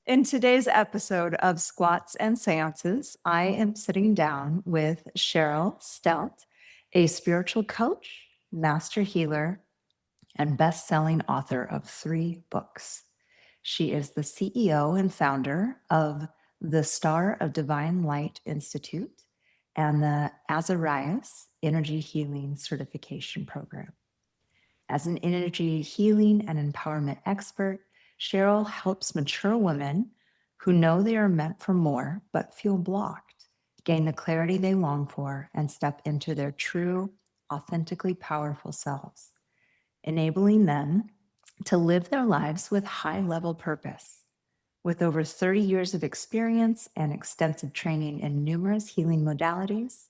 In today's episode of Squats and Seances, I am sitting down with Cheryl Stelte, a spiritual coach, master healer, and best-selling author of 3 books. She is the CEO and founder of the Star of Divine Light Institute and the Azarias Energy Healing Certification Program. As an energy healing and empowerment expert, Cheryl helps mature women who know they are meant for more but feel blocked gain the clarity they long for and step into their true, authentically powerful selves, enabling them to live their lives with high-level purpose. With over 30 years of experience and extensive training in numerous healing modalities,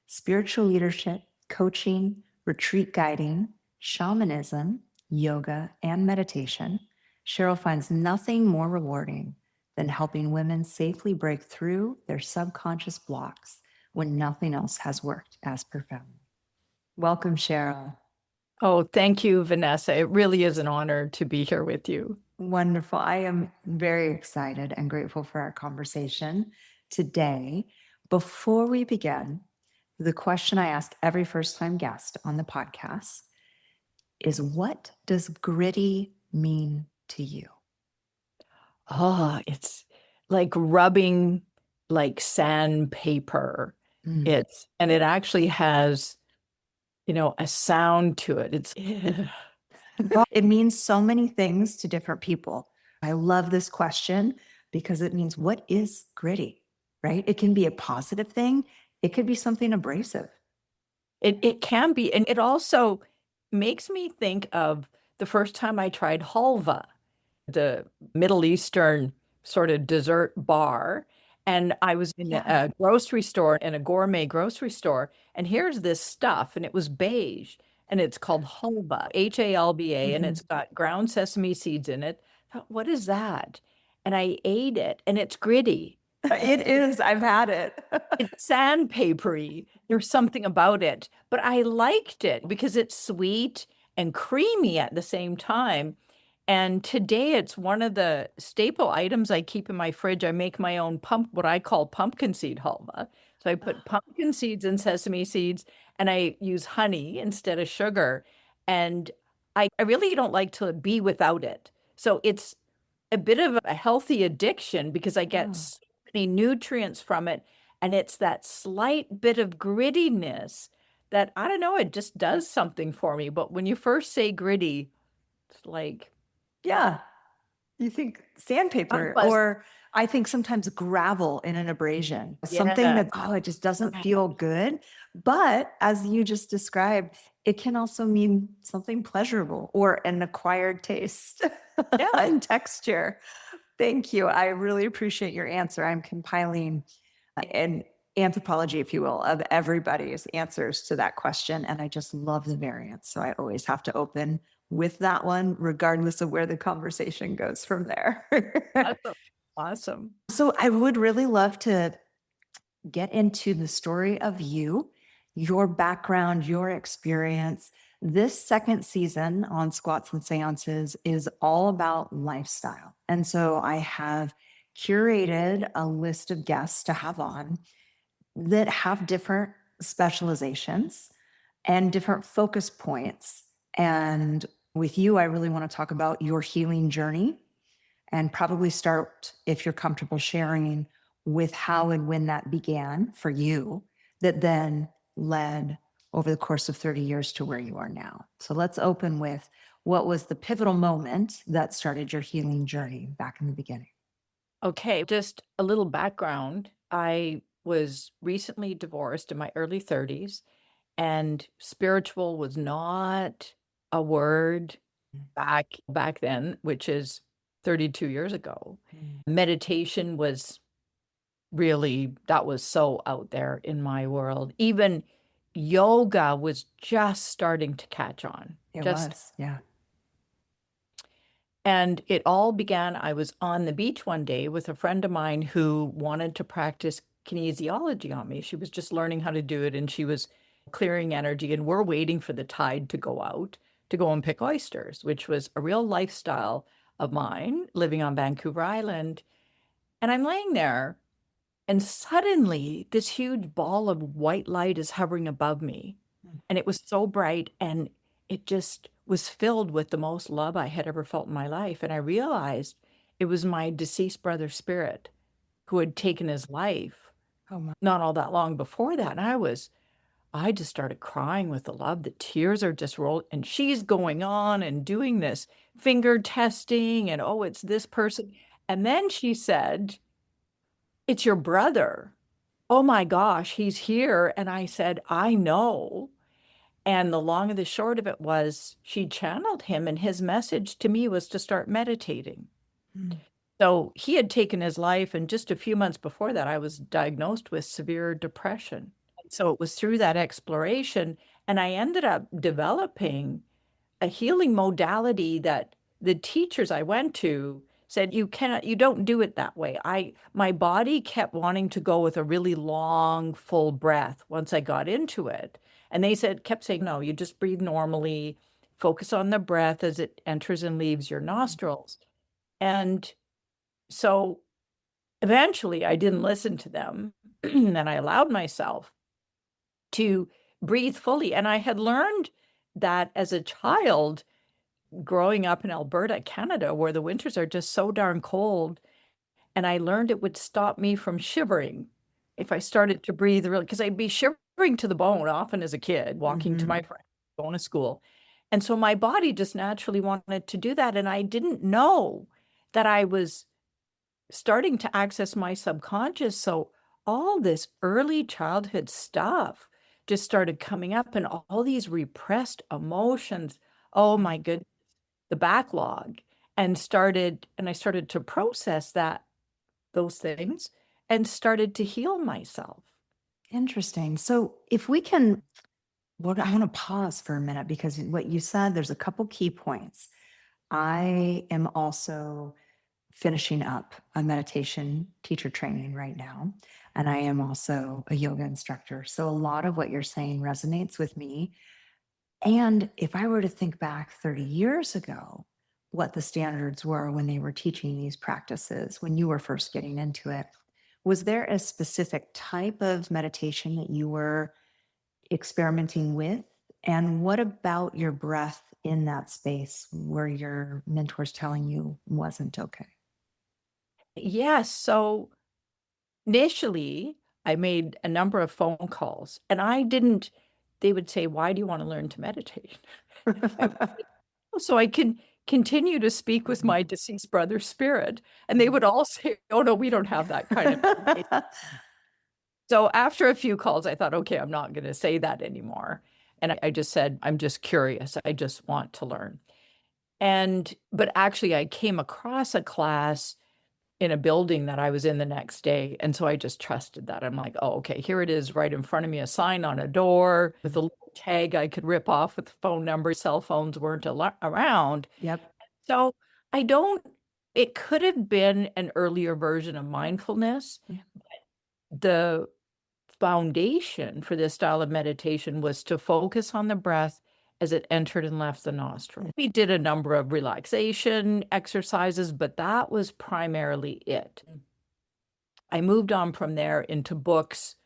spiritual leadership, coaching, retreat guiding, shamanism, yoga, and meditation, Cheryl finds nothing more rewarding than helping women safely break through their subconscious blocks when nothing else has worked as profoundly. Welcome, Cheryl. Oh, thank you, Vanessa. It really is an honor to be here with you. Wonderful. I am very excited and grateful for our conversation today. Before we begin, the question I ask every first-time guest on the podcast is, what does gritty mean to you? Oh, it's like rubbing like sandpaper. Mm. It actually has, a sound to it. It's It means so many things to different people. I love this question because it means, what is gritty, right? It can be a positive thing. It could be something abrasive. it can be, and it also makes me think of the first time I tried halva, the Middle Eastern sort of dessert bar. And I was in a grocery store, in a gourmet grocery store, and here's this stuff, and it was beige, and it's called halva, Halba, and it's got ground sesame seeds in it. I thought, what is that? And I ate it, and it's gritty. It is. I've had it. It's sandpapery. There's something about it, but I liked it because it's sweet and creamy at the same time. And today it's one of the staple items I keep in my fridge. I make my own what I call pumpkin seed halva. So I put pumpkin seeds and sesame seeds, and I use honey instead of sugar. And I really don't like to be without it. So it's a bit of a healthy addiction because I get so many nutrients from it. And it's that slight bit of grittiness that, I don't know, it just does something for me. But when you first say gritty, it's like, Yeah. You think sandpaper, or I think sometimes gravel in an abrasion, something that, it just doesn't feel good. But as you just described, it can also mean something pleasurable or an acquired taste and texture. Thank you. I really appreciate your answer. I'm compiling an anthropology, if you will, of everybody's answers to that question. And I just love the variance. So I always have to open with that one, regardless of where the conversation goes from there. Awesome. So I would really love to get into the story of you, your background, your experience. This second season on Squats and Seances is all about lifestyle. And so I have curated a list of guests to have on that have different specializations and different focus points. And with you, I really want to talk about your healing journey and probably start, if you're comfortable sharing, with how and when that began for you, that then led over the course of 30 years to where you are now. So let's open with, what was the pivotal moment that started your healing journey back in the beginning? Okay, just a little background. I was recently divorced in my early 30s, and spiritual was not a word back then, which is 32 years ago. Meditation was really, that was so out there in my world. Even yoga was just starting to catch on. It was, yeah. And it all began, I was on the beach one day with a friend of mine who wanted to practice kinesiology on me. She was just learning how to do it, and she was clearing energy, and we're waiting for the tide to go out to go and pick oysters, which was a real lifestyle of mine living on Vancouver Island. And I'm laying there, and suddenly this huge ball of white light is hovering above me. And it was so bright, and it just was filled with the most love I had ever felt in my life. And I realized it was my deceased brother's spirit who had taken his life Oh my. not all that long before that. And I just started crying with the love. The tears are just rolling. And she's going on and doing this finger testing, and oh, it's this person. And then she said, "It's your brother. Oh my gosh, he's here." And I said, "I know." And the long and the short of it was she channeled him, and his message to me was to start meditating. Mm. So he had taken his life, and just a few months before that, I was diagnosed with severe depression. So it was through that exploration, and I ended up developing a healing modality that the teachers I went to said, you don't do it that way. My body kept wanting to go with a really long, full breath once I got into it. And they kept saying, no, you just breathe normally, focus on the breath as it enters and leaves your nostrils. And so eventually I didn't listen to them and I allowed myself to breathe fully. And I had learned that as a child, growing up in Alberta, Canada, where the winters are just so darn cold. And I learned it would stop me from shivering if I started to breathe really, because I'd be shivering to the bone often as a kid, walking to Mhm. my friends, going to school. And so my body just naturally wanted to do that. And I didn't know that I was starting to access my subconscious. So all this early childhood stuff just started coming up, and all these repressed emotions. Oh my goodness, the backlog, and I started to process those things and started to heal myself. Interesting. So if we can, well, I want to pause for a minute because what you said, there's a couple key points. I am also finishing up a meditation teacher training right now, and I am also a yoga instructor. So a lot of what you're saying resonates with me. And if I were to think back 30 years ago, what the standards were when they were teaching these practices, when you were first getting into it, was there a specific type of meditation that you were experimenting with? And what about your breath in that space where your mentor's telling you wasn't okay? Yes. So initially, I made a number of phone calls, and they would say, "Why do you want to learn to meditate?" I would say, "Oh, so I can continue to speak with my deceased brother's spirit." And they would all say, "Oh, no, we don't have that kind of meditation." So after a few calls, I thought, okay, I'm not going to say that anymore. And I just said, I'm just curious. I just want to learn. But actually, I came across a class in a building that I was in the next day. And so I just trusted that. I'm like, oh, okay, here it is right in front of me, a sign on a door with a little tag I could rip off with the phone number. Cell phones weren't around. Yep. So I don't, it could have been an earlier version of mindfulness. Yeah. The foundation for this style of meditation was to focus on the breath as it entered and left the nostril. We did a number of relaxation exercises, but that was primarily it. I moved on from there into books,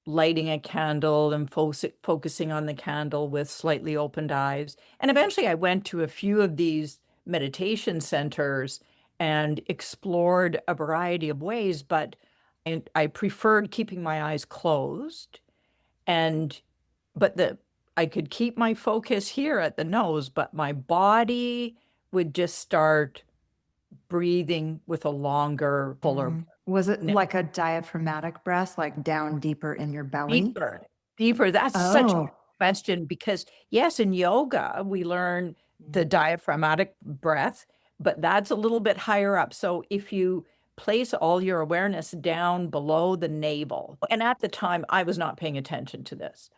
lighting a candle and focusing on the candle with slightly opened eyes. And eventually I went to a few of these meditation centers and explored a variety of ways, but I preferred keeping my eyes closed. And but the I could keep my focus here at the nose, but my body would just start breathing with a longer, fuller, Was it no, like a diaphragmatic breath, like down deeper in your belly? deeper, deeper. That's such a Oh. good question because yes, in yoga we learn Mm. the diaphragmatic breath, but that's a little bit higher up. So if you place all your awareness down below the navel, and at the time I was not paying attention to this.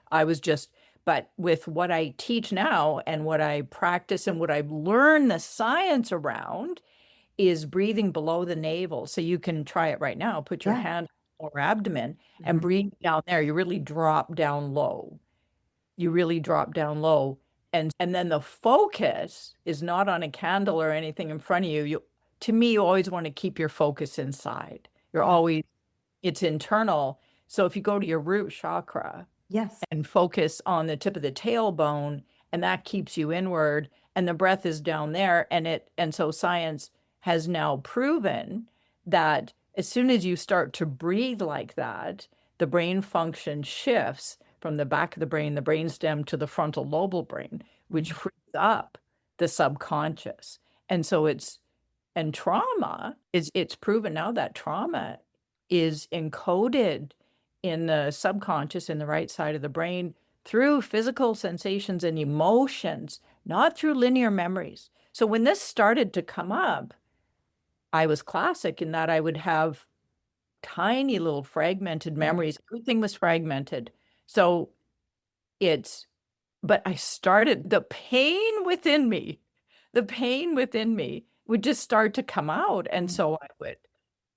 But with what I teach now and what I practice and what I've learned the science around is breathing below the navel. So you can try it right now. Put your Yeah. hand on your abdomen and Mhm. breathe down there. You really drop down low. You really drop down low. And then the focus is not on a candle or anything in front of you. to me, you always want to keep your focus inside. You're Yeah. always, it's internal. So if you go to your root chakra Yes. and focus on the tip of the tailbone, and that keeps you inward, and the breath is down there, and so science has now proven that as soon as you start to breathe like that, the brain function shifts from the back of the brainstem, to the frontal lobal brain, which frees up the subconscious. And so and trauma it's proven now that trauma is encoded in the subconscious, in the right side of the brain, through physical sensations and emotions, not through linear memories. So when this started to come up, I was classic in that I would have tiny little fragmented memories. Everything was fragmented. So it's, but I started, the pain within me would just start to come out. And so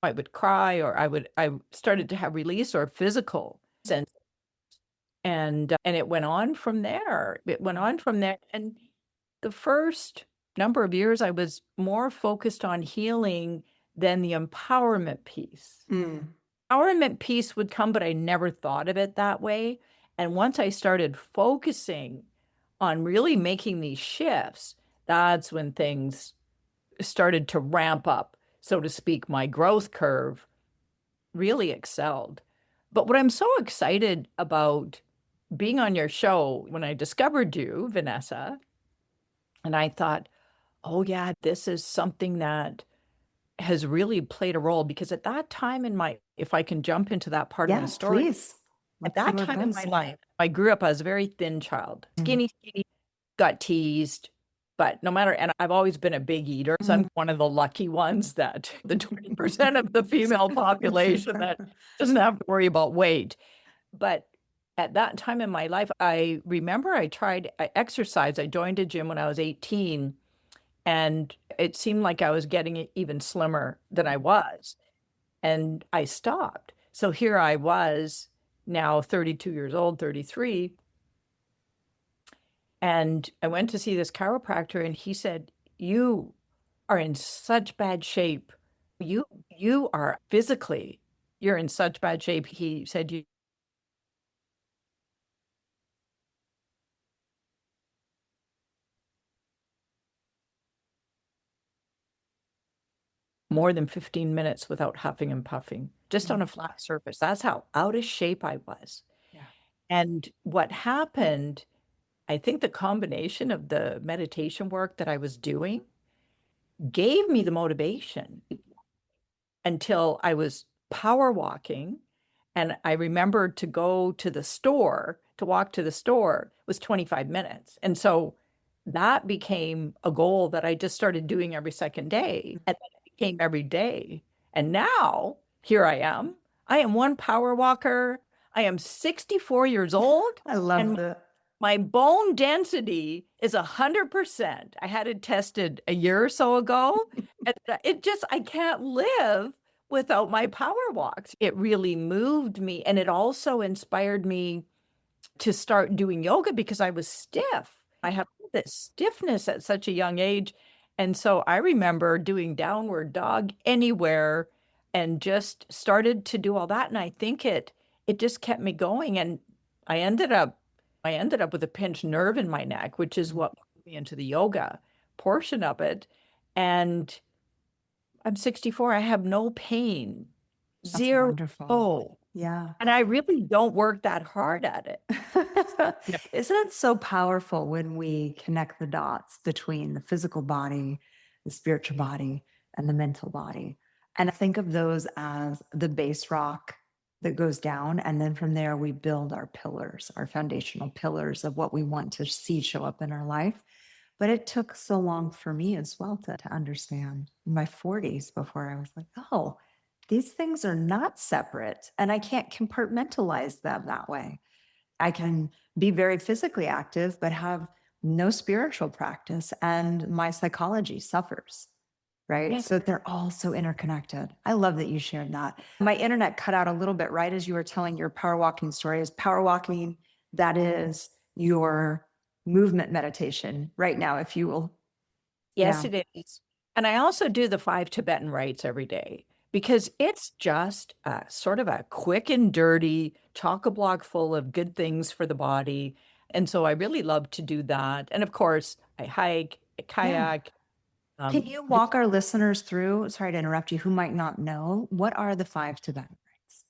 I would cry, or I started to have release or physical sense. And it went on from there. It went on from there. And the first number of years, I was more focused on healing than the empowerment piece. Empowerment piece would come, but I never thought of it that way. And once I started focusing on really making these shifts, that's when things started to ramp up, so to speak. My growth curve really excelled. But what I'm so excited about being on your show, when I discovered you, Vanessa, and I thought, oh, yeah, this is something that has really played a role, because at that time in my, if I can jump into that part of my Yeah, story, please. at Let's see that where it time in my goes. life, I grew up as a very thin child, skinny, got teased, but no matter, and I've always been a big eater. So I'm one of the lucky ones, that the 20% of the female population that doesn't have to worry about weight. But at that time in my life, I remember I exercised. I joined a gym when I was 18, and it seemed like I was getting even slimmer than I was. And I stopped. So here I was, now 32 years old, 33. And I went to see this chiropractor, and he said, "You are in such bad shape. You are physically, you're in such bad shape." He said, "You more than 15 minutes without huffing and puffing, just on a flat surface." That's how out of shape I was. Yeah. And what happened, I think the combination of the meditation work that I was doing gave me the motivation, until I was power walking. And I remembered to go to the store, to walk to the store was 25 minutes. And so that became a goal that I just started doing every second day. And then it became every day. And now here I am. I am one power walker. I am 64 years old. I love And the my bone density is 100%. I had it tested a year or so ago. And it just, I can't live without my power walks. It really moved me. And it also inspired me to start doing yoga, because I was stiff. I had this stiffness at such a young age. And so I remember doing downward dog anywhere, and just started to do all that. And I think it just kept me going. And I ended up with a pinched nerve in my neck, which is what moved me into the yoga portion of it. And I'm 64. I have no pain. That's Zero. wonderful. Yeah. And I really don't work that hard at it. Isn't it so powerful when we connect the dots between the physical body, the spiritual body, and the mental body? And I think of those as the base rock that goes down. And then from there, we build our pillars, our foundational pillars of what we want to see show up in our life. But it took so long for me as well to understand, in my 40s, before I was like, oh, these things are not separate, and I can't compartmentalize them that way. I can be very physically active, but have no spiritual practice, and my psychology suffers, right? Yes. So they're all so interconnected. I love that you shared that. My internet cut out a little bit right as you were telling your power walking story. Is power walking, that is your movement meditation right now, if you will. Yes, Yeah. it is. And I also do the Five Tibetan Rites every day because it's just sort of a quick and dirty chock-a block full of good things for the body. And so I really love to do that. And of course, I hike, I Yeah. kayak. Can Um, you walk our listeners through, sorry to interrupt you, who might not know, what are the five Tibetan rites?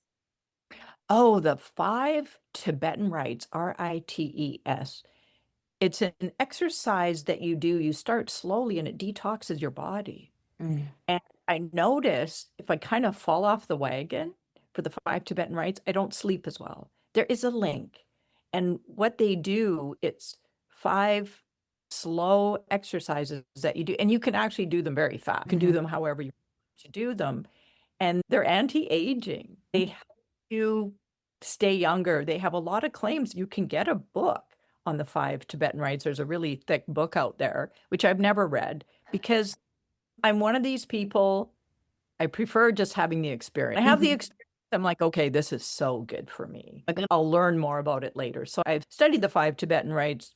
oh, the Five Tibetan Rites, Rites. It's an exercise that you do. You start slowly and it detoxes your body. Mm. And I notice if I kind of fall off the wagon for the Five Tibetan Rites, I don't sleep as well. There is a link. And what they do, it's five slow exercises that you do. And you can actually do them very fast. You can do Mhm. them however you want to do them. And they're anti-aging. They help you stay younger. They have a lot of claims. You can get a book on the Five Tibetan Rites. There's a really thick book out there, which I've never read because I'm one of these people, I prefer just having the experience. I have the Mhm. experience. I'm like, okay, this is so good for me. Like, I'll learn more about it later. So I've studied the Five Tibetan Rites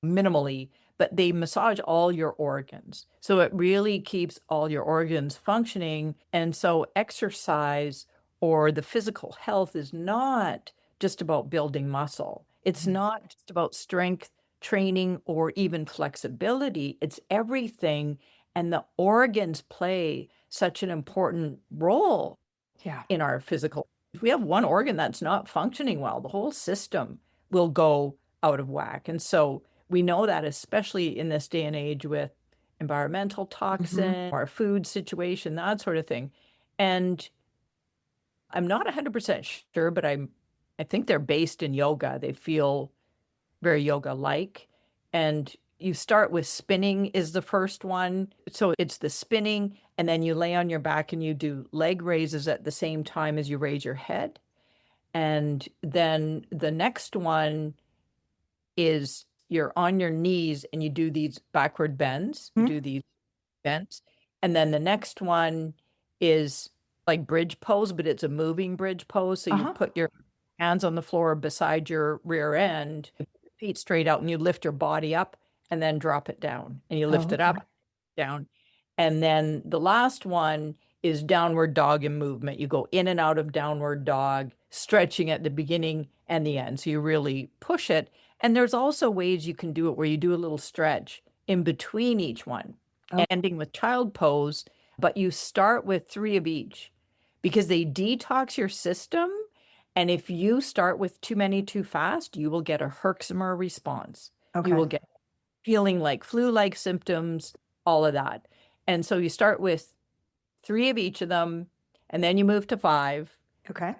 minimally, but they massage all your organs. So it really keeps all your organs functioning. And so exercise or the physical health is not just about building muscle. It's Mhm. not just about strength training or even flexibility. It's everything. And the organs play such an important role Yeah. in our physical. If we have one organ that's not functioning well, the whole system will go out of whack. And so we know that, especially in this day and age with environmental Mhm. toxin, our food situation, that sort of thing. And I'm not 100% sure, but I think they're based in yoga. They feel very yoga-like. And you start with spinning is the first one. So it's the spinning, and then you lay on your back and you do leg raises at the same time as you raise your head. And then the next one is you're on your knees and you do these backward bends. You Mhm. do these bends. And then the next one is like bridge pose, but it's a moving bridge pose. So you Uh-huh. put your hands on the floor beside your rear end, feet straight out, and you lift your body up and then drop it down. And you lift Oh, it okay. up, down. And then the last one is downward dog and movement. You go in and out of downward dog, stretching at the beginning and the end. So you really push it. And there's also ways you can do it where you do a little stretch in between each one, Oh, ending with child pose, but you start with three of each because they detox your system. And if you start with too many too fast, you will get a Herxheimer response. You okay. will get feeling like flu-like symptoms, all of that. And so you start with three of each of them, and then you move to five. Okay.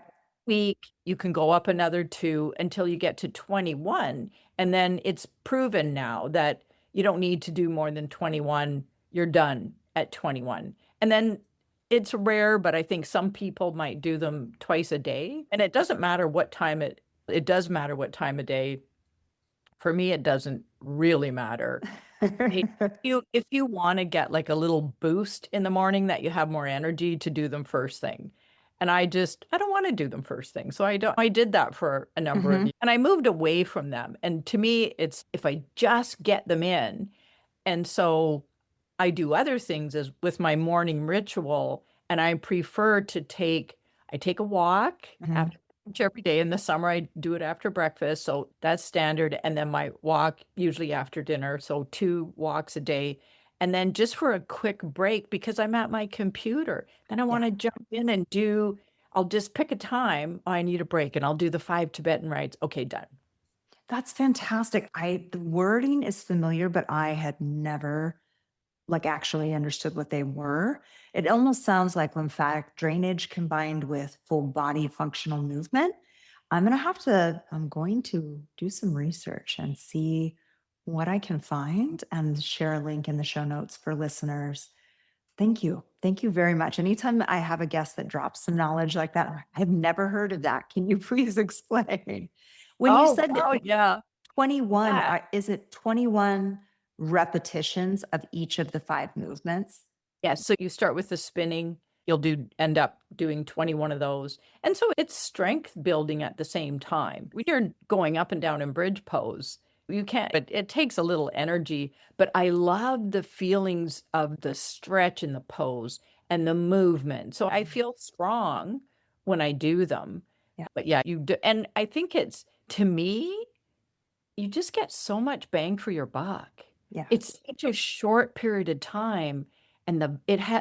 Week, you can go up another two until you get to 21. And then it's proven now that you don't need to do more than 21. You're done at 21. And then it's rare, but I think some people might do them twice a day. And it doesn't matter what time it does matter what time of day. For me, it doesn't really matter. If you want to get like a little boost in the morning that you have more energy to do them first thing. And I don't want to do them first thing. So I did that for a number of Mhm. years and I moved away from them. And to me, it's if I just get them in. And so I do other things as with my morning ritual, and I take a walk Mhm. after lunch every day. In the summer, I do it after breakfast, so that's standard. And then my walk usually after dinner, so two walks a day. And then just for a quick break because I'm at my computer, then I want Yeah. to jump in and do. I'll just pick a time. Oh, I need a break, and I'll do the Five Tibetan Rites. Okay, done. That's fantastic. The wording is familiar, but I had never like actually understood what they were. It almost sounds like lymphatic drainage combined with full body functional movement. I'm going to do some research and see what I can find and share a link in the show notes for listeners. Thank you. Thank you very much. Anytime I have a guest that drops some knowledge like that, I've never heard of that. Can you please explain? When you Oh, said wow, yeah. 21, Yeah. is it 21 repetitions of each of the five movements? Yeah, so you start with the spinning, you'll do end up doing 21 of those. And so it's strength building at the same time. When you're going up and down in bridge pose, You can't, but it takes a little energy. But I love the feelings of the stretch in the pose and the movement. So I feel strong when I do them. Yeah. But yeah, you do. And I think it's, to me, you just get so much bang for your buck. Yeah. It's such a short period of time, and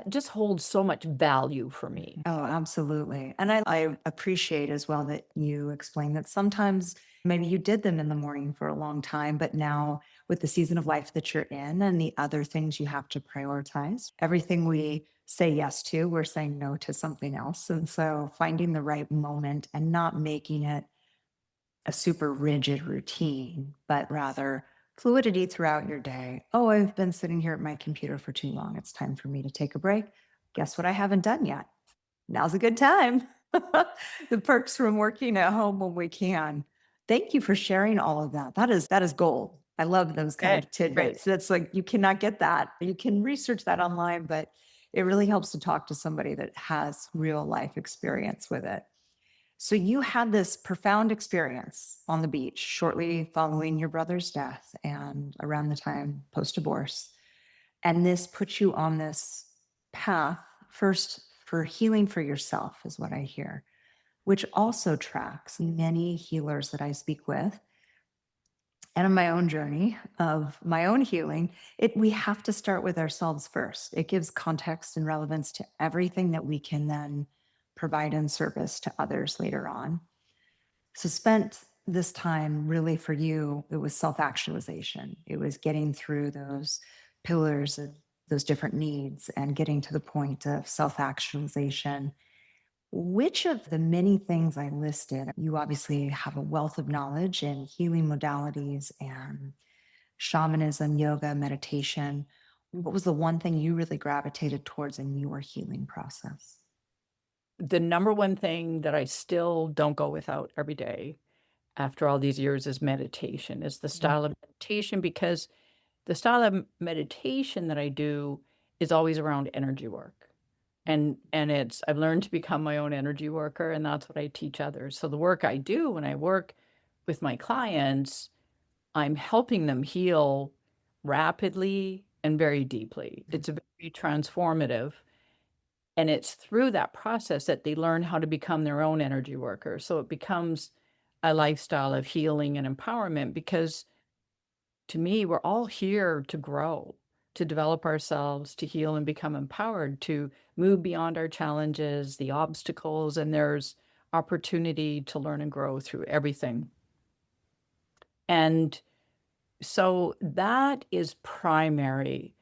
just holds so much value for me. Oh, absolutely. And I appreciate as well that you explained that sometimes maybe you did them in the morning for a long time, but now with the season of life that you're in and the other things you have to prioritize, everything we say yes to, we're saying no to something else. And so finding the right moment and not making it a super rigid routine, but rather fluidity throughout your day. Oh, I've been sitting here at my computer for too long. It's time for me to take a break. Guess what I haven't done yet? Now's a good time. The perks from working at home when we can. Thank you for sharing all of that. That is gold. I love those kind Okay, of tidbits. That's like you cannot get that. You can research that online, but it really helps to talk to somebody that has real life experience with it. So you had this profound experience on the beach shortly following your brother's death and around the time post-divorce. And this puts you on this path first for healing for yourself, is what I hear, which also tracks many healers that I speak with. And on my own journey of my own healing, we have to start with ourselves first. It gives context and relevance to everything that we can then provide in service to others later on. So spent this time really for you, it was self-actualization. It was getting through those pillars of those different needs and getting to the point of self-actualization. Which of the many things I listed, you obviously have a wealth of knowledge in healing modalities and shamanism, yoga, meditation. What was the one thing you really gravitated towards in your healing process? the number one thing that I still don't go without every day after all these years is meditation, is the style of meditation, because the style of meditation that I do is always around energy work. And it's I've learned to become my own energy worker, and that's what I teach others. So the work I do when I work with my clients, I'm helping them heal rapidly and very deeply. It's very transformative. And it's through that process that they learn how to become their own energy worker. So it becomes a lifestyle of healing and empowerment, because to me, we're all here to grow, to develop ourselves, to heal and become empowered, to move beyond our challenges, the obstacles, and there's opportunity to learn and grow through everything. And so that is primary.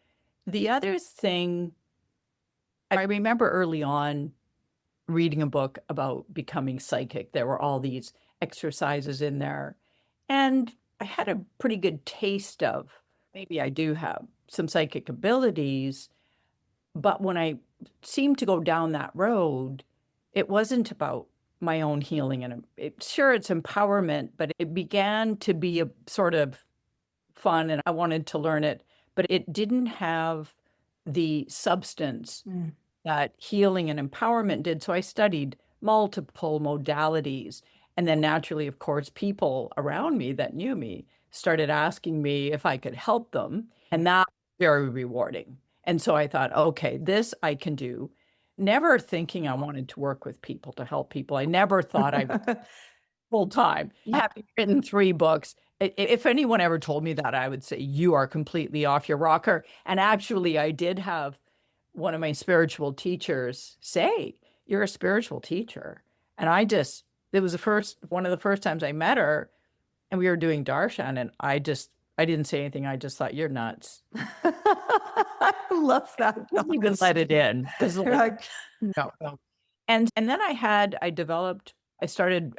The other thing, I remember early on reading a book about becoming psychic. There were all these exercises in there. And I had a pretty good taste of, maybe I do have some psychic abilities. But when I seemed to go down that road, it wasn't about my own healing. And sure, it's empowerment, but it began to be a sort of fun and I wanted to learn it, but it didn't have the substance Mm. that healing and empowerment did. So I studied multiple modalities. And then naturally, of course, people around me that knew me started asking me if I could help them. And that was very rewarding. And so I thought, okay, this I can do. Never thinking I wanted to work with people to help people. I never thought I full time. Having written 3 books. If anyone ever told me that, I would say, you are completely off your rocker. And actually, I did have one of my spiritual teachers say, you're a spiritual teacher. And it was one of the first times I met her, and we were doing darshan, and I didn't say anything. I just thought, you're nuts. I love that. I didn't even let it in. Because You're like, no, no. And then I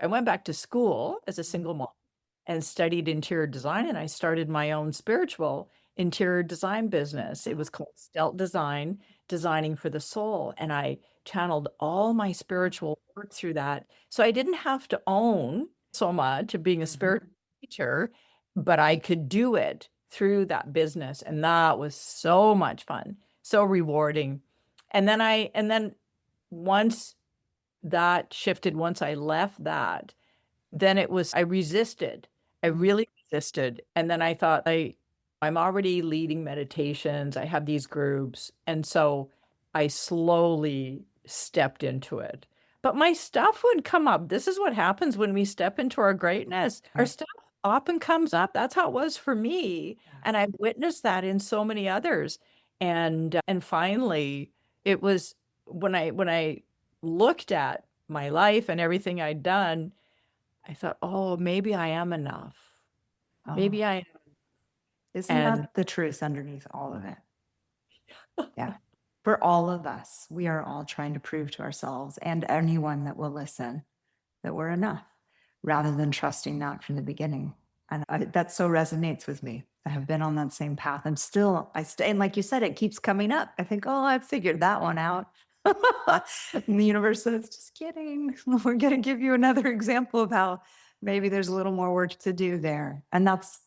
went back to school as a single mom and studied interior design, and I started my own spiritual interior design business. It was called Stelte Design, Designing for the Soul. And I channeled all my spiritual work through that. So I didn't have to own so much of being a spiritual teacher, but I could do it through that business. And that was so much fun, so rewarding. And then once that shifted, once I left that, then I resisted. I really existed. And then I thought, I'm already leading meditations. I have these groups. And so I slowly stepped into it. But my stuff would come up. This is what happens when we step into our greatness. Our Right. stuff often comes up. That's how it was for me. Yeah. And I've witnessed that in so many others. And finally, it was when I looked at my life and everything I'd done, I thought, oh, maybe I am enough. Oh, Maybe I isn't and that the truth underneath all of it? Yeah. For all of us, we are all trying to prove to ourselves and anyone that will listen that we're enough rather than trusting that from the beginning. And that so resonates with me. I have been on that same path. I stay, and like you said, it keeps coming up. I think, oh, I figured that one out. And the universe says, just kidding. We're going to give you another example of how maybe there's a little more work to do there. And that's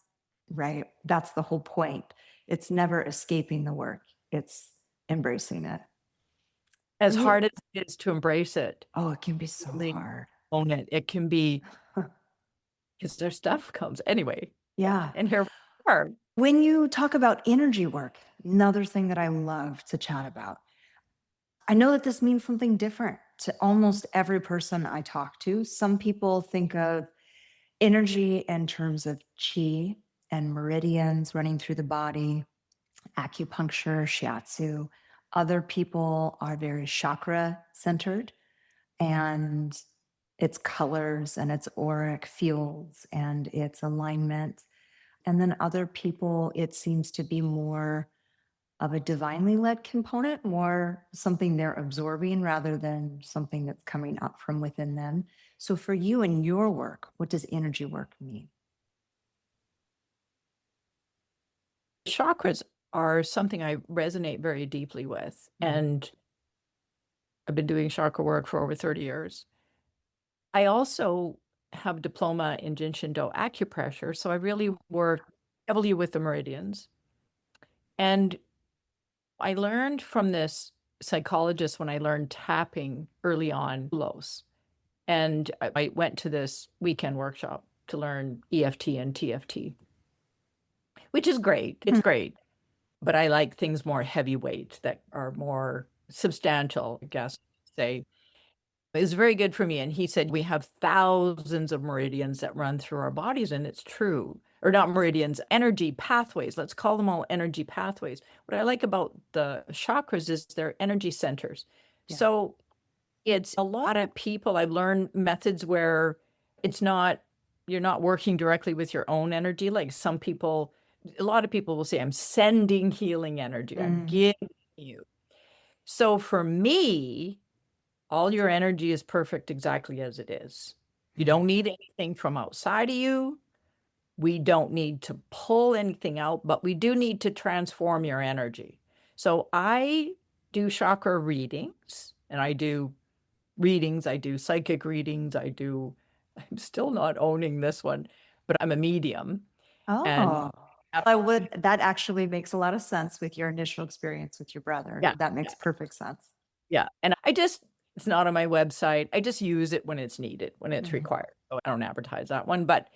right. That's the whole point. It's never escaping the work, it's embracing it. as When you, hard as it is to embrace it, oh, it can be so really hard. own it. It can be because their stuff comes anyway. Yeah. And here we are. When you talk about energy work, another thing that I love to chat about, I know that this means something different to almost every person I talk to. Some people think of energy in terms of chi and meridians running through the body, acupuncture, shiatsu. Other people are very chakra centered, and it's colors and it's auric fields and it's alignment. And then other people, it seems to be more of a divinely led component, more something they're absorbing rather than something that's coming up from within them. So for you and your work, what does energy work mean? Chakras are something I resonate very deeply with. And I've been doing chakra work for over 30 years. I also have diploma in Jin Shindo acupressure, so I really work heavily with the meridians. And I learned from this psychologist when I learned tapping early on, Los. And I went to this weekend workshop to learn EFT and TFT, which is great. It's great. But I like things more heavyweight that are more substantial, I guess, say. It was very good for me. And he said, we have thousands of meridians that run through our bodies, and it's true. Or not meridians, energy pathways. Let's call them all energy pathways. What I like about the chakras is they're energy centers. Yeah. So it's a lot of people. I've learned methods where it's not, you're not working directly with your own energy. Like some people, a lot of people will say, I'm sending healing energy, I'm giving you. So for me, all your energy is perfect exactly as it is. You don't need anything from outside of you. We don't need to pull anything out, but we do need to transform your energy. So I do chakra readings, and I do readings, I do psychic readings, I'm still not owning this one, but I'm a medium. And Oh, I would, that actually makes a lot of sense with your initial experience with your brother. yeah, That makes perfect sense. yeah. And it's not on my website. I just use it when it's needed, when it's required. So I don't advertise that one. But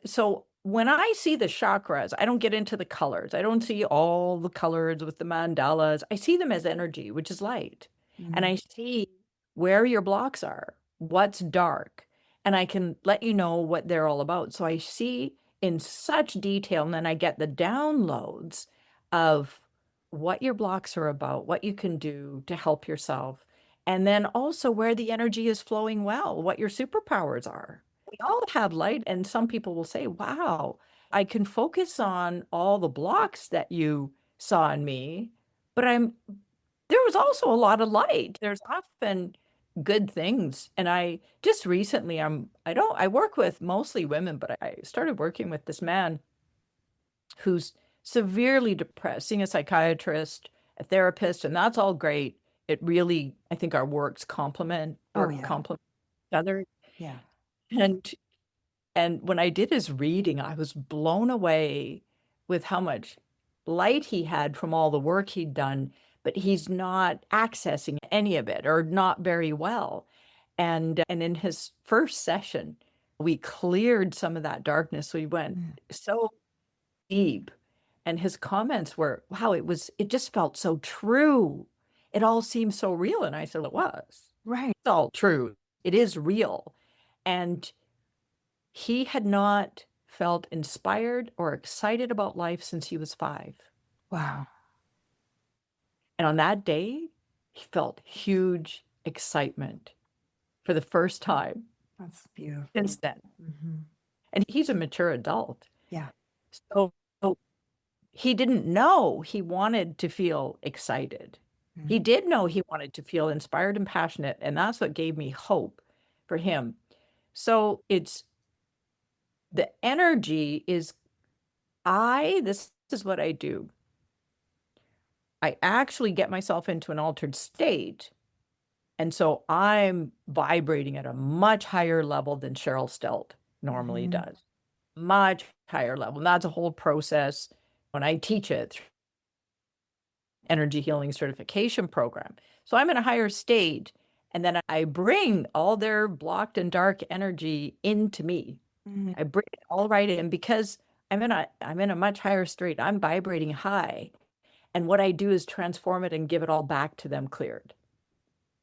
so when I see the chakras, I don't get into the colors. I don't see all the colors with the mandalas. I see them as energy, which is light. And I see where your blocks are, what's dark, and I can let you know what they're all about. So I see in such detail, and then I get the downloads of what your blocks are about, what you can do to help yourself, and then also where the energy is flowing well, what your superpowers are. We all have light, and some people will say, wow, I can focus on all the blocks that you saw in me, but there was also a lot of light. There's often good things. And I just recently, I work with mostly women, but I started working with this man who's severely depressed, seeing a psychiatrist, a therapist, and that's all great. It really, I think our works complement Oh, or yeah. complement each other. Yeah. And when I did his reading, I was blown away with how much light he had from all the work he'd done, but he's not accessing any of it or not very well. And in his first session, we cleared some of that darkness. So we went Mm. so deep. And his comments were, wow, it just felt so true. It all seemed so real. And I said, it was. Right. It's all true. It is real. And he had not felt inspired or excited about life since he was 5. Wow. And on that day, he felt huge excitement for the first time That's beautiful. since then. Hmm. And he's a mature adult. Yeah. So he didn't know he wanted to feel excited. Mm. He did know he wanted to feel inspired and passionate. And that's what gave me hope for him. So it's the energy is this is what I do. I actually get myself into an altered state. And so I'm vibrating at a much higher level than Cheryl Stelte normally Mhm. does. Much higher level. And that's a whole process when I teach it through energy healing certification program. So I'm in a higher state, and then I bring all their blocked and dark energy into me. Mm. I bring it all right in because I'm in a much higher state. I'm vibrating high. And what I do is transform it and give it all back to them cleared.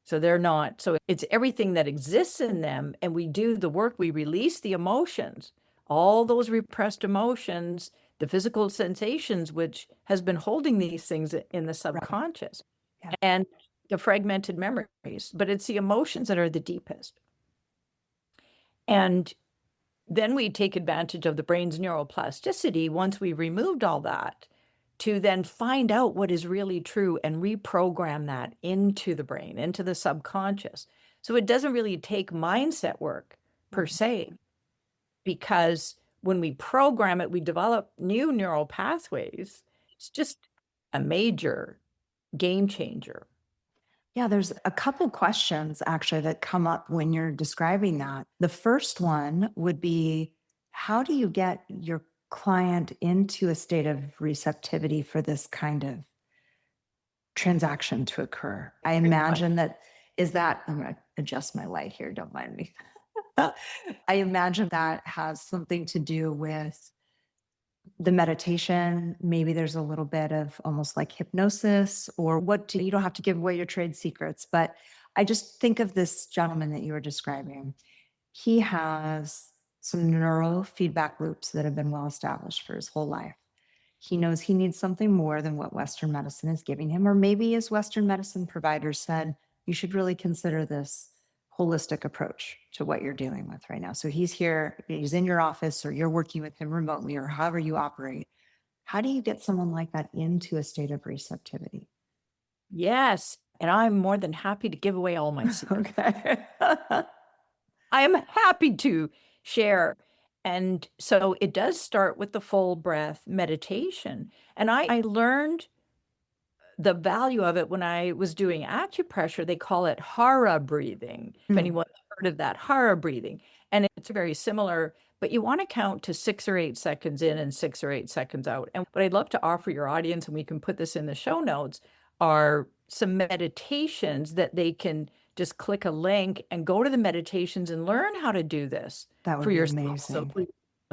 So they're not, so it's everything that exists in them. And we do the work, we release the emotions, all those repressed emotions, the physical sensations, which has been holding these things in the Right. subconscious Yeah. and the fragmented memories, but it's the emotions that are the deepest. And then we take advantage of the brain's neuroplasticity once we've removed all that to then find out what is really true and reprogram that into the brain, into the subconscious. So it doesn't really take mindset work per Right. se, because when we program it, we develop new neural pathways. It's just a major game changer. Yeah, there's a couple questions actually that come up when you're describing that. The first one would be, how do you get your client into a state of receptivity for this kind of transaction to occur? I imagine that is that, I'm going to adjust my light here, don't mind me. I imagine that has something to do with the meditation. Maybe there's a little bit of almost like hypnosis, or you don't have to give away your trade secrets, but I just think of this gentleman that you were describing. He has some neural feedback loops that have been well established for his whole life. He knows he needs something more than what Western medicine is giving him, or maybe his Western medicine provider said, you should really consider this holistic approach to what you're dealing with right now. So he's here, he's in your office, or you're working with him remotely, or however you operate. How do you get someone like that into a state of receptivity? Yes. And I'm more than happy to give away all my secrets. Okay. I am happy to share. And so it does start with the full breath meditation. And I learned the value of it when I was doing acupressure. They call it hara breathing. If Mm. anyone's heard of that, hara breathing. And it's very similar, but you want to count to 6 or 8 seconds in and 6 or 8 seconds out. And what I'd love to offer your audience, and we can put this in the show notes, are some meditations that they can just click a link and go to the meditations and learn how to do this That would for be yourself. So amazing. please,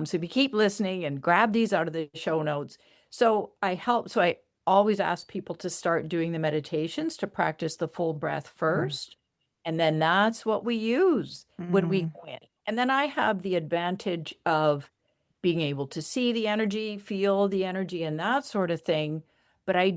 so if you keep listening and grab these out of the show notes. So I always ask people to start doing the meditations to practice the full breath first. And then that's what we use when we Mm. go in. And then I have the advantage of being able to see the energy, feel the energy, and that sort of thing. But I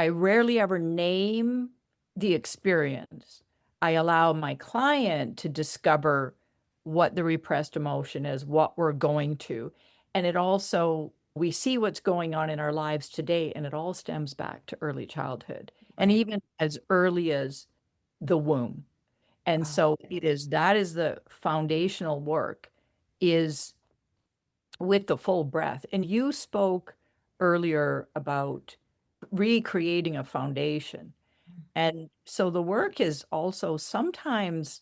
rarely ever name the experience. I allow my client to discover what the repressed emotion is, what we're going to. And it also, we see what's going on in our lives today, and it all stems back to early childhood and Right. even as early as the womb. And Wow. so that is the foundational work, is with the full breath. And you spoke earlier about recreating a foundation. And so the work is also sometimes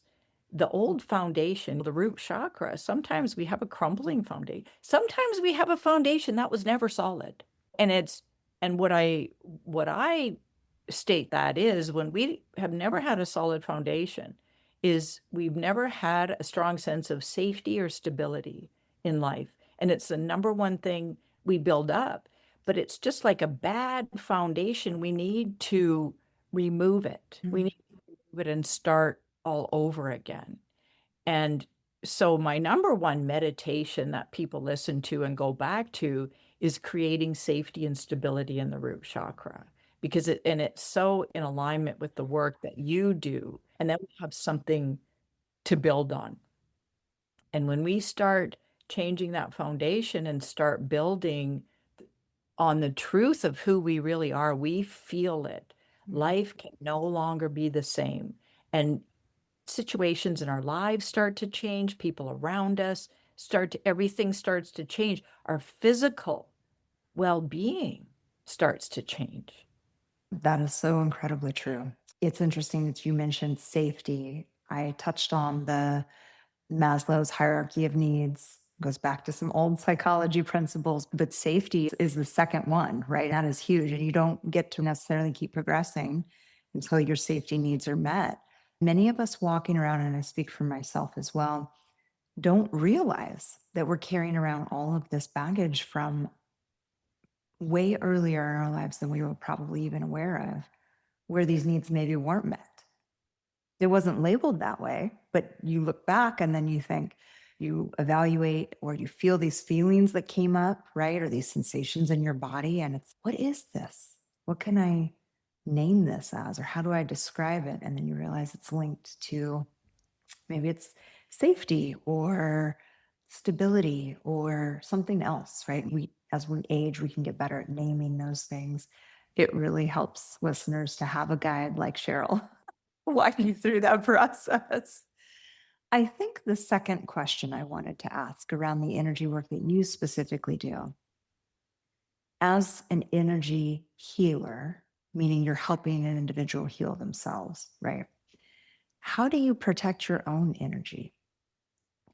the old foundation, the root chakra, sometimes we have a crumbling foundation. Sometimes we have a foundation that was never solid. And what I state that is when we have never had a solid foundation is we've never had a strong sense of safety or stability in life. And it's the number one thing we build up. But it's just like a bad foundation. We need to remove it. We Mm. need to remove it and start all over again. And so, my number one meditation that people listen to and go back to is creating safety and stability in the root chakra because it's so in alignment with the work that you do. And then we have something to build on. And when we start changing that foundation and start building on the truth of who we really are, we feel it. Mm. Life can no longer be the same. And situations in our lives start to change, people around us everything starts to change. Our physical well-being starts to change. That is so incredibly true. It's interesting that you mentioned safety. I touched on the Maslow's hierarchy of needs, goes back to some old psychology principles, but safety is the second one, right? That is huge. And you don't get to necessarily keep progressing until your safety needs are met. Many of us walking around, and I speak for myself as well, don't realize that we're carrying around all of this baggage from way earlier in our lives than we were probably even aware of, where these needs maybe weren't met. It wasn't labeled that way, but you look back and then you think, you evaluate or you feel these feelings that came up, right? Or these sensations in your body. And it's, what is this? What can I name this as? Or how do I describe it? And then you realize it's linked to maybe it's safety or stability or something else, right? As we age, we can get better at naming those things. It really helps listeners to have a guide like Cheryl walk you through that process. I think the second question I wanted to ask around the energy work that you specifically do, as an energy healer, meaning you're helping an individual heal themselves, right? How do you protect your own energy?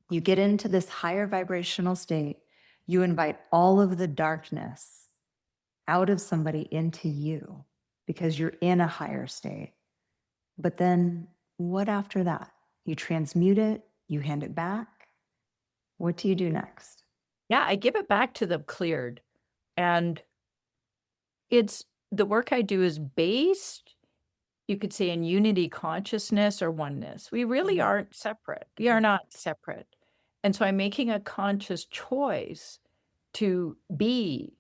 You get into this higher vibrational state, you invite all of the darkness out of somebody into you because you're in a higher state. But then what after that? You transmute it, you hand it back. What do you do next? Yeah, I give it back to the cleared. And it's the work I do is based, you could say, in unity consciousness or oneness. We really aren't separate. We are not separate. And so I'm making a conscious choice to be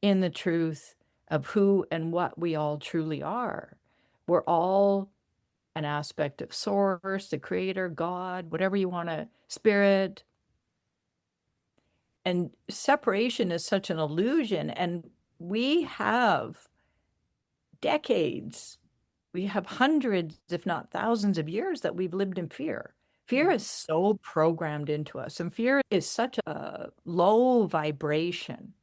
in the truth of who and what we all truly are. We're all an aspect of source, the creator, God, whatever you want to, spirit. And separation is such an illusion. And we have decades, we have hundreds, if not thousands of years that we've lived in fear. Fear is so programmed into us, and fear is such a low vibration.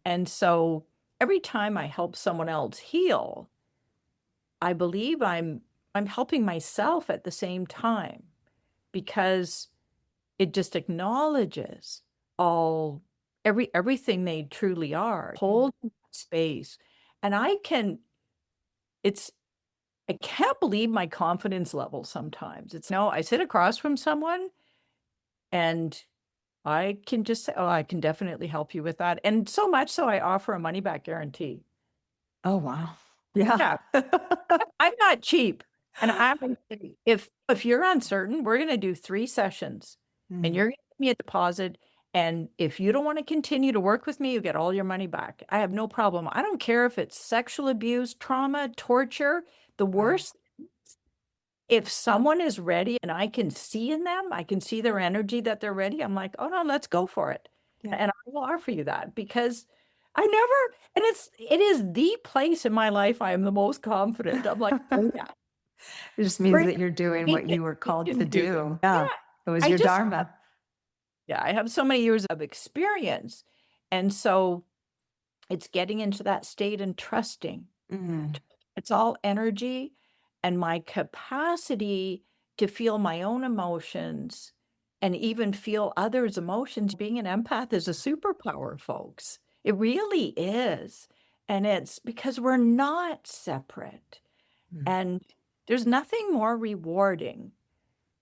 And so every time I help someone else heal, I believe I'm helping myself at the same time because it just acknowledges all everything they truly are, hold space. And it's I can't believe my confidence level sometimes. It's no, I sit across from someone and I can just say, oh, I can definitely help you with that. And so much so I offer a money back guarantee. Oh, wow. Yeah. Yeah, I'm not cheap. And if you're uncertain, we're going to do 3 sessions and Mm. you're going to give me a deposit. And if you don't want to continue to work with me, you get all your money back. I have no problem. I don't care if it's sexual abuse, trauma, torture, the Wow. worst. If someone is ready and I can see in them, I can see their energy that they're ready. I'm like, oh no, let's go for it. Yeah. And I will offer you that because I never, and it is the place in my life I am the most confident. I'm like, oh yeah, It just means bring that you're doing it, what we you were called can to do it. do. Yeah. Yeah. It was I your just, dharma. yeah, I have so many years of experience. And so it's getting into that state and trusting. Mm. It's all energy and my capacity to feel my own emotions and even feel others' emotions. Being an empath is a superpower, folks. It really is. And it's because we're not separate. Mm. And there's nothing more rewarding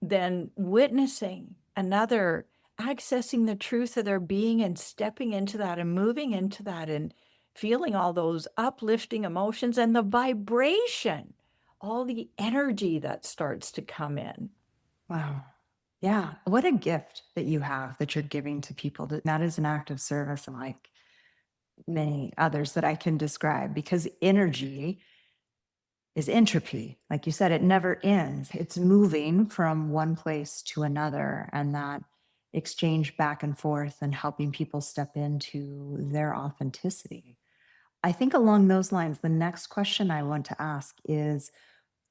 then witnessing another accessing the truth of their being and stepping into that and moving into that and feeling all those uplifting emotions and the vibration, all the energy that starts to come in. Wow. Yeah. What a gift that you have that you're giving to people. That is an act of service, and like many others that I can describe, because energy is entropy. Like you said, it never ends. It's moving from one place to another, and that exchange back and forth and helping people step into their authenticity. I think along those lines, the next question I want to ask is,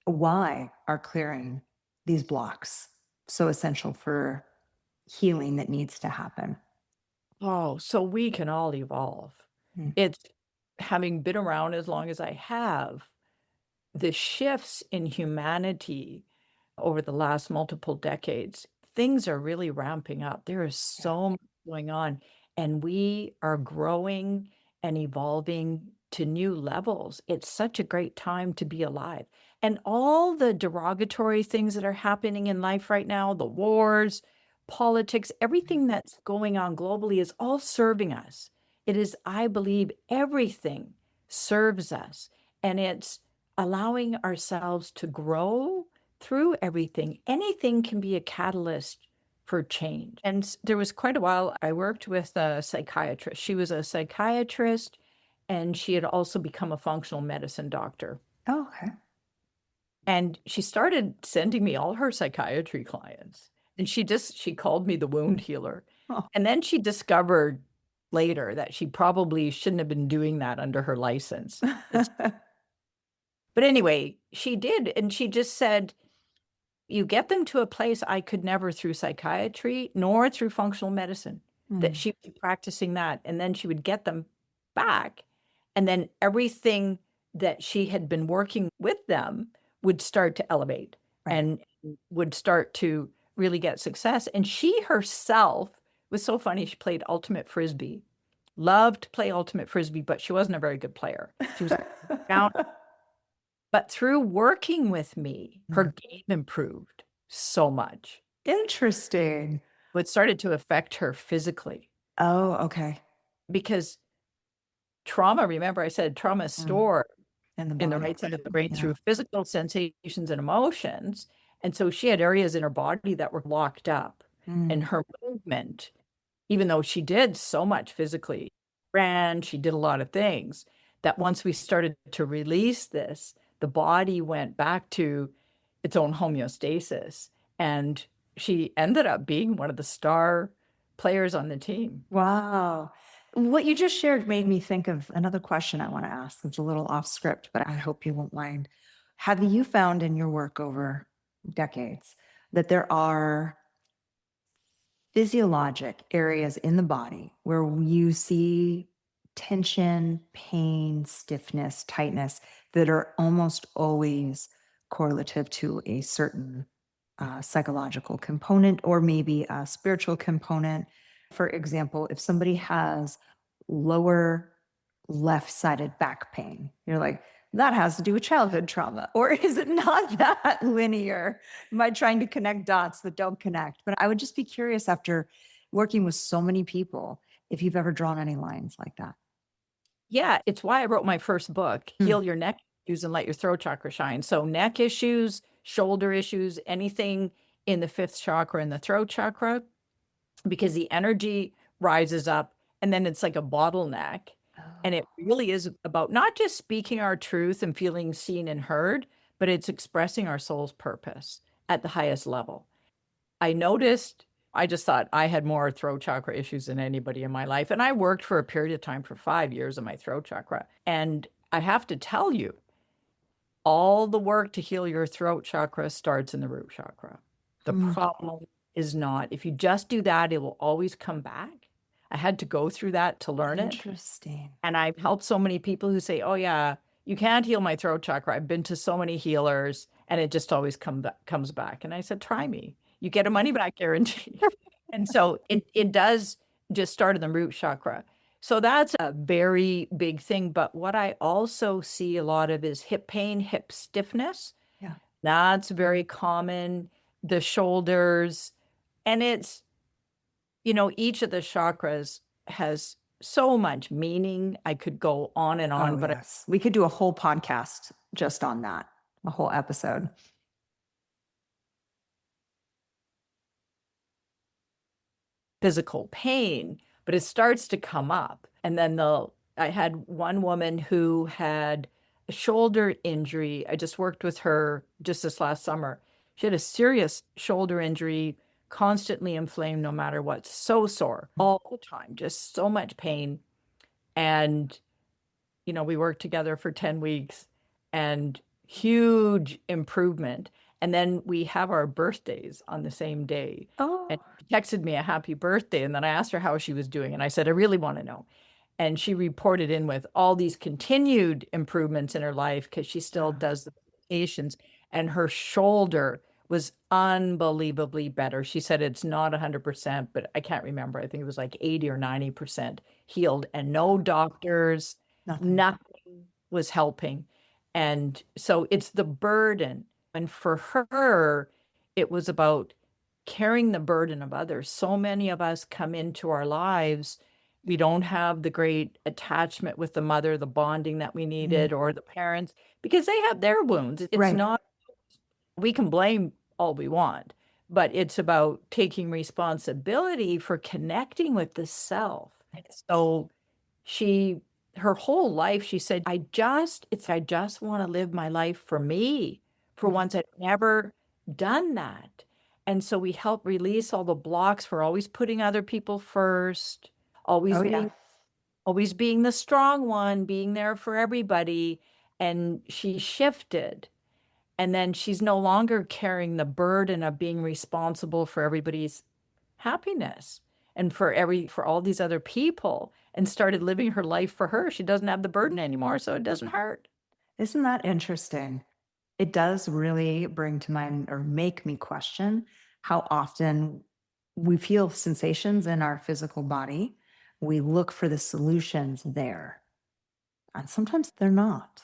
why are clearing these blocks so essential for healing that needs to happen? Oh, so we can all evolve. Hmm. It's having been around as long as I have, the shifts in humanity over the last multiple decades, things are really ramping up. There is Yeah. so much going on, and we are growing and evolving to new levels. It's such a great time to be alive. And all the derogatory things that are happening in life right now, the wars, politics, everything that's going on globally is all serving us. It is, I believe, everything serves us. And it's allowing ourselves to grow through everything. Anything can be a catalyst for change. And there was quite a while I worked with a psychiatrist. She was a psychiatrist and she had also become a functional medicine doctor. Oh, okay. And she started sending me all her psychiatry clients. And she called me the wound healer. Oh. And then she discovered later that she probably shouldn't have been doing that under her license. But anyway, she did. And she just said, you get them to a place I could never through psychiatry nor through functional medicine, that Mm. she was practicing that. And then she would get them back. And then everything that she had been working with them would start to elevate Right. and would start to really get success. And she herself was so funny. She played ultimate frisbee, loved to play ultimate frisbee, but she wasn't a very good player. She was down. But through working with me, her Mm. game improved so much. Interesting. It started to affect her physically Oh, okay. because trauma, remember I said trauma is Mm. stored In the in the body right side of the too. brain Yeah. through physical sensations and emotions. And so she had areas in her body that were locked up, and Mm. her movement, even though she did so much physically, ran, she did a lot of things, that once we started to release this, the body went back to its own homeostasis. And she ended up being one of the star players on the team. Wow. What you just shared made me think of another question I want to ask. It's a little off script, but I hope you won't mind. Have you found in your work over decades that there are physiologic areas in the body where you see tension, pain, stiffness, tightness that are almost always correlative to a certain psychological component or maybe a spiritual component? For example, if somebody has lower left sided back pain, you're like, that has to do with childhood trauma. Or is it not that linear? Am I trying to connect dots that don't connect? But I would just be curious, after working with so many people, if you've ever drawn any lines like that. Yeah, it's why I wrote my first book, Mm. Heal Your Neck Issues and Let Your Throat Chakra Shine. So, neck issues, shoulder issues, anything in the fifth chakra and the throat chakra, because the energy rises up and then it's like a bottleneck. And it Oh. really is about not just speaking our truth and feeling seen and heard, but it's expressing our soul's purpose at the highest level. I noticed, I just thought I had more throat chakra issues than anybody in my life. And I worked for a period of time for 5 years on my throat chakra. And I have to tell you, all the work to heal your throat chakra starts in the root chakra. The Mm. problem is not, if you just do that, it will always come back. I had to go through that to learn it. Interesting. And I've helped so many people who say, oh, yeah, you can't heal my throat chakra. I've been to so many healers and it just always comes back. And I said, try me. You get a money back guarantee. And so it does just start in the root chakra. So that's a very big thing. But what I also see a lot of is hip pain, hip stiffness. Yeah. That's very common. the shoulders. And it's, each of the chakras has so much meaning. I could go on and on, Oh, but yes. We could do a whole podcast just on that, a whole episode. physical pain, but it starts to come up. And then I had one woman who had a shoulder injury. I just worked with her just this last summer. She had a serious shoulder injury, constantly inflamed no matter what, so sore all the time, just so much pain. And we worked together for 10 weeks and huge improvement. And then we have our birthdays on the same day. Oh, And she texted me a happy birthday. And then I asked her how she was doing. And I said, I really want to know. And she reported in with all these continued improvements in her life because she still does the meditations. And her shoulder was unbelievably better. She said it's not 100%, but I can't remember. I think it was like 80 or 90% healed, and no doctors, nothing. nothing was helping. And so it's the burden. And for her, it was about carrying the burden of others. So many of us come into our lives, we don't have the great attachment with the mother, the bonding that we needed, or the parents, because they have their wounds. It's Right. not, we can blame all we want, but it's about taking responsibility for connecting with the self. So she, her whole life, she said, I just want to live my life for me. For once, I've never done that. And so we help release all the blocks for always putting other people first, always Oh, yeah. being, always being the strong one, being there for everybody. And she shifted. And then she's no longer carrying the burden of being responsible for everybody's happiness and for all these other people, and started living her life for her. She doesn't have the burden anymore, so it doesn't hurt. Isn't that interesting? It does really bring to mind or make me question how often we feel sensations in our physical body. We look for the solutions there, and sometimes they're not.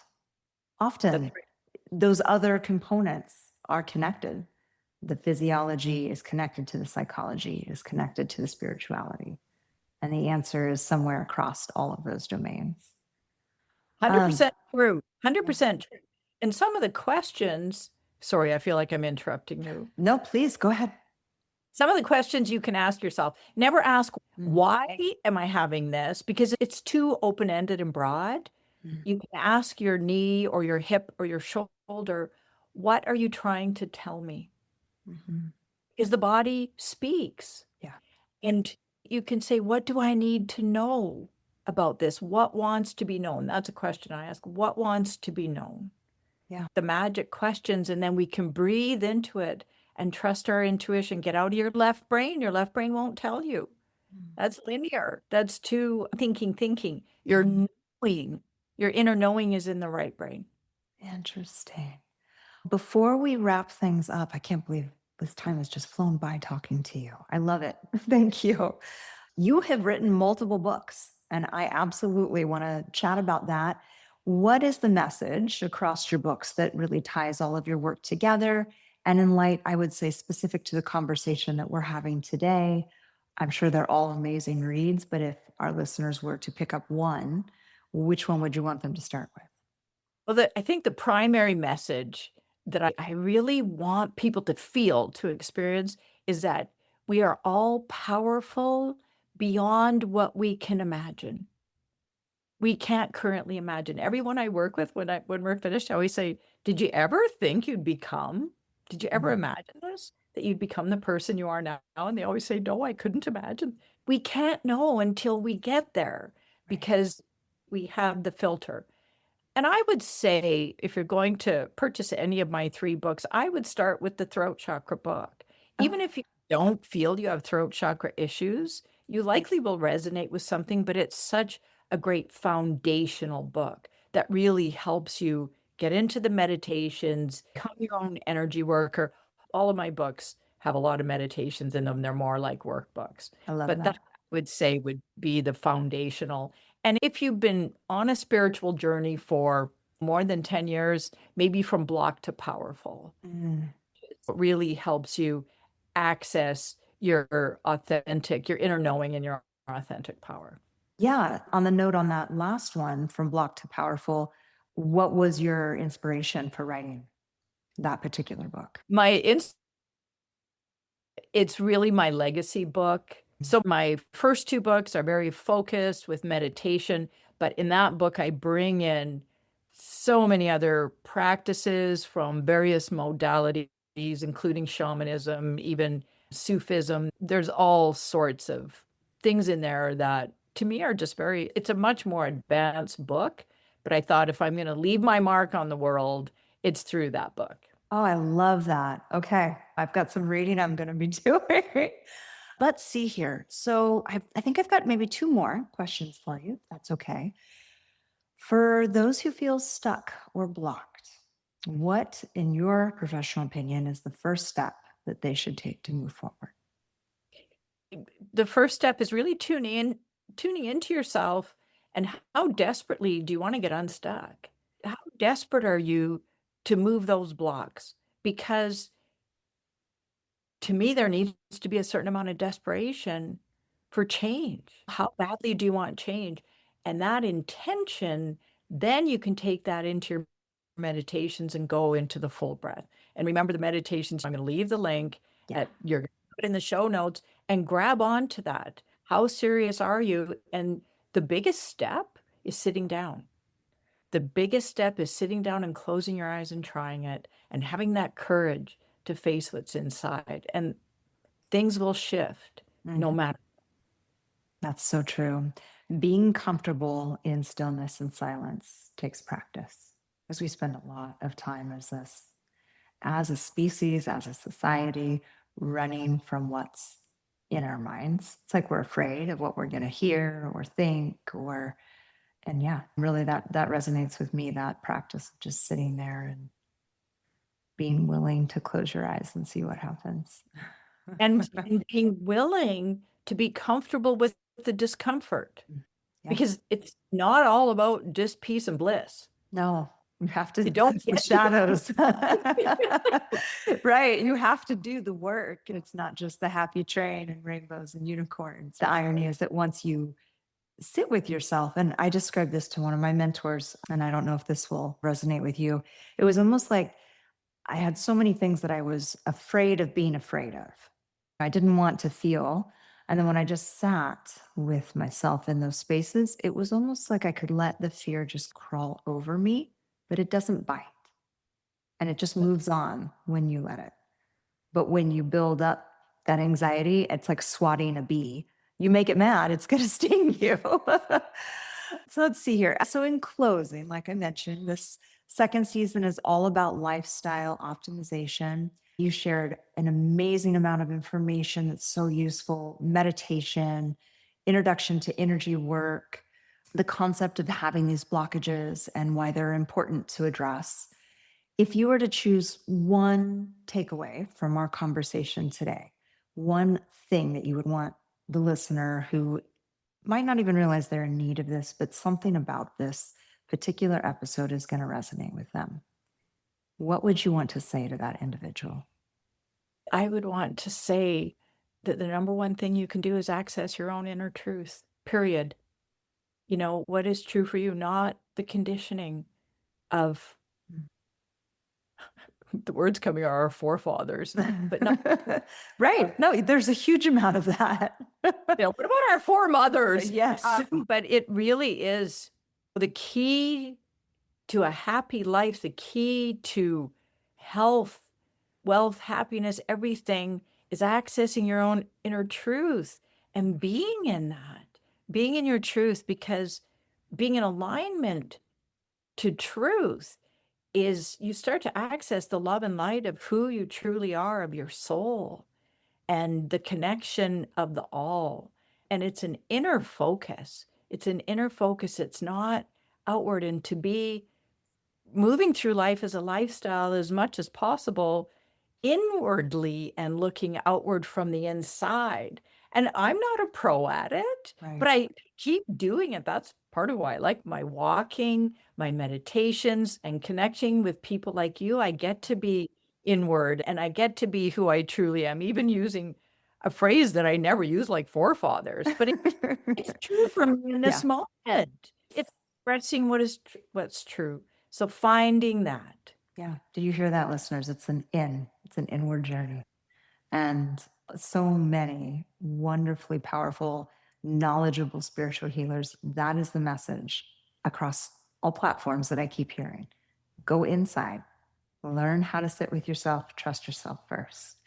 That's Often, right. those other components are connected. The physiology is connected to the psychology, is connected to the spirituality. And the answer is somewhere across all of those domains. Um, 100% true. yeah. 100% true. And some of the questions, sorry, I feel like I'm interrupting you. No, please go ahead. Some of the questions you can ask yourself, never ask, Mm, why am I having this? Because it's too open-ended and broad. mm, You can ask your knee or your hip or your shoulder, what are you trying to tell me? mhm. Because the body speaks. Yeah. And you can say, what do I need to know about this? What wants to be known? That's a question I ask. What wants to be known? Yeah. The magic questions, and then we can breathe into it and trust our intuition. Get out of your left brain. Your left brain won't tell you. Mm, That's linear. That's too thinking. Your knowing, your inner knowing is in the right brain. interesting. Before we wrap things up, I can't believe this time has just flown by talking to you. I love it. Thank you. You have written multiple books, and I absolutely want to chat about that. What is the message across your books that really ties all of your work together? And in light, I would say, specific to the conversation that we're having today, I'm sure they're all amazing reads, but if our listeners were to pick up one, which one would you want them to start with? Well, I think the primary message that I really want people to feel, to experience, is that we are all powerful beyond what we can imagine. We can't currently imagine. Everyone I work with, when we're finished, I always say, "Did you ever think you'd become? Did you ever Mm, imagine this? That you'd become the person you are now?" And they always say, "No, I couldn't imagine." We can't know until we get there right. because we have the filter. And I would say, if you're going to purchase any of my three books, I would start with the throat chakra book. Oh, Even if you don't feel you have throat chakra issues, you likely will resonate with something, but it's such a great foundational book that really helps you get into the meditations, become your own energy worker. All of my books have a lot of meditations in them. They're more like workbooks. I love But that that. I would say would be the foundational. And if you've been on a spiritual journey for more than 10 years, maybe from block to powerful. Mm, really helps you access your authentic, your inner knowing and your authentic power. Yeah. On the note on that last one, From Block to Powerful, what was your inspiration for writing that particular book? It's really my legacy book. So my first two books are very focused with meditation, but in that book, I bring in so many other practices from various modalities, including shamanism, even Sufism. There's all sorts of things in there that to me are just it's a much more advanced book. But I thought if I'm going to leave my mark on the world, it's through that book. Oh, I love that. Okay. I've got some reading I'm going to be doing. Let's see here. So I think I've got maybe two more questions for you. If that's okay. For those who feel stuck or blocked, what, in your professional opinion, is the first step that they should take to move forward? The first step is really tuning into yourself and how desperately do you want to get unstuck? How desperate are you to move those blocks? Because to me, there needs to be a certain amount of desperation for change. How badly do you want change? And that intention, then you can take that into your meditations and go into the full breath. And remember the meditations, I'm going to leave the link you're going to put in the show notes and grab onto that. How serious are you? And the biggest step is sitting down. The biggest step is sitting down and closing your eyes and trying it and having that courage to face what's inside. And things will shift no matter. That's so true. Being comfortable in stillness and silence takes practice because we spend a lot of time as a species, as a society, running from what's in our minds. It's like we're afraid of what we're going to hear or think and yeah, really that resonates with me, that practice of just sitting there and being willing to close your eyes and see what happens. And being willing to be comfortable with the discomfort. Yeah. Because it's not all about just peace and bliss. No, you have to don't the shadows. Right. You have to do the work. And it's not just the happy train and rainbows and unicorns. The irony is that once you sit with yourself, and I described this to one of my mentors, and I don't know if this will resonate with you. It was almost like I had so many things that I was afraid of being afraid of. I didn't want to feel. And then when I just sat with myself in those spaces, it was almost like I could let the fear just crawl over me, but it doesn't bite. And it just moves on when you let it. But when you build up that anxiety, it's like swatting a bee. You make it mad, it's going to sting you. So let's see here. So, in closing, like I mentioned, this second season is all about lifestyle optimization. You shared an amazing amount of information that's so useful: meditation, introduction to energy work, the concept of having these blockages and why they're important to address. If you were to choose one takeaway from our conversation today, one thing that you would want the listener who might not even realize they're in need of this, but something about this particular episode is going to resonate with them, what would you want to say to that individual? I would want to say that the number one thing you can do is access your own inner truth, period. What is true for you, not the conditioning of the words coming are our forefathers, but not. Right. No, there's a huge amount of that. What about our foremothers? Yes. But it really is the key to a happy life, the key to health, wealth, happiness, everything is accessing your own inner truth and being in that, being in your truth, because being in alignment to truth is you start to access the love and light of who you truly are, of your soul and the connection of the all. And it's an inner focus. It's an inner focus. It's not outward. And to be moving through life as a lifestyle as much as possible inwardly and looking outward from the inside. And I'm not a pro at it, but I keep doing it. That's part of why I like my walking, my meditations, and connecting with people like you. I get to be inward and I get to be who I truly am, even using a phrase that I never use, like forefathers, but it's true for me in this moment. It's expressing what's true. So finding that. Yeah. Did you hear that, listeners? It's an inward journey. And so many wonderfully powerful, knowledgeable spiritual healers. That is the message across all platforms that I keep hearing. Go inside, learn how to sit with yourself, trust yourself first.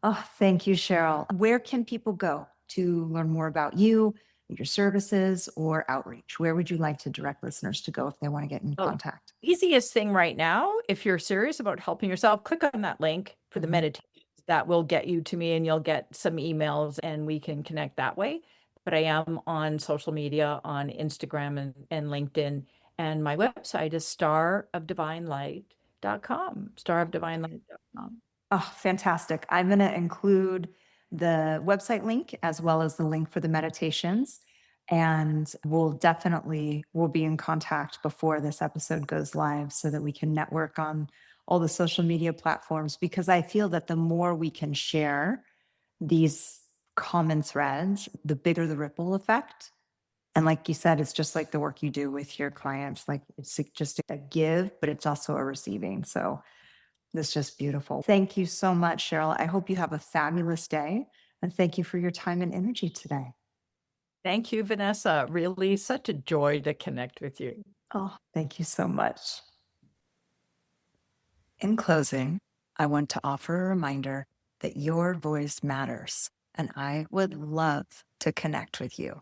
Oh, thank you, Cheryl. Where can people go to learn more about you, your services, or outreach? Where would you like to direct listeners to go if they want to get in contact? Easiest thing right now, if you're serious about helping yourself, click on that link for the meditation. That will get you to me and you'll get some emails and we can connect that way. But I am on social media, on Instagram and LinkedIn. And my website is starofdivinelight.com, starofdivinelight.com. Oh, fantastic. I'm going to include the website link as well as the link for the meditations. And we'll be in contact before this episode goes live so that we can network on all the social media platforms, because I feel that the more we can share these common threads, the bigger the ripple effect. And like you said, it's just like the work you do with your clients. Like it's just a give, but it's also a receiving. So that's just beautiful. Thank you so much, Cheryl. I hope you have a fabulous day. And thank you for your time and energy today. Thank you, Vanessa. Really such a joy to connect with you. Oh, thank you so much. In closing, I want to offer a reminder that your voice matters, and I would love to connect with you.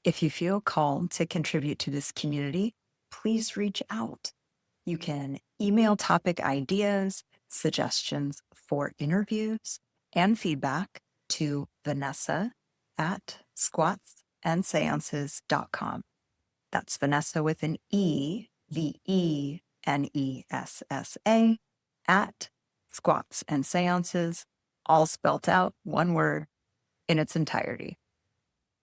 If you feel called to contribute to this community, please reach out. You can email topic ideas, suggestions for interviews, and feedback to Vanessa@squatsandseances.com. That's Vanessa with an E, VENESSA, at Squats and Seances, all spelt out, one word, in its entirety.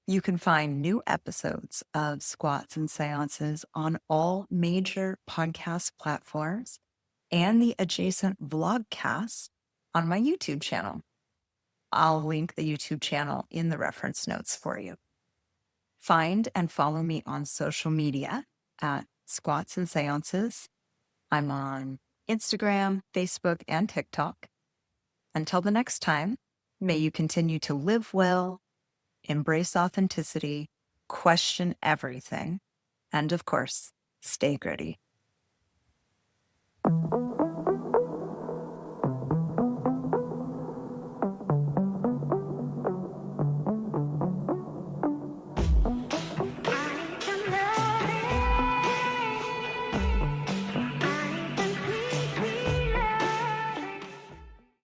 You can find new episodes of Squats and Seances on all major podcast platforms and the adjacent vlogcast on my YouTube channel. I'll link the YouTube channel in the reference notes for you. Find and follow me on social media at Squats and Seances. I'm on Instagram, Facebook, and TikTok. Until the next time, may you continue to live well, embrace authenticity, question everything, and of course, stay gritty.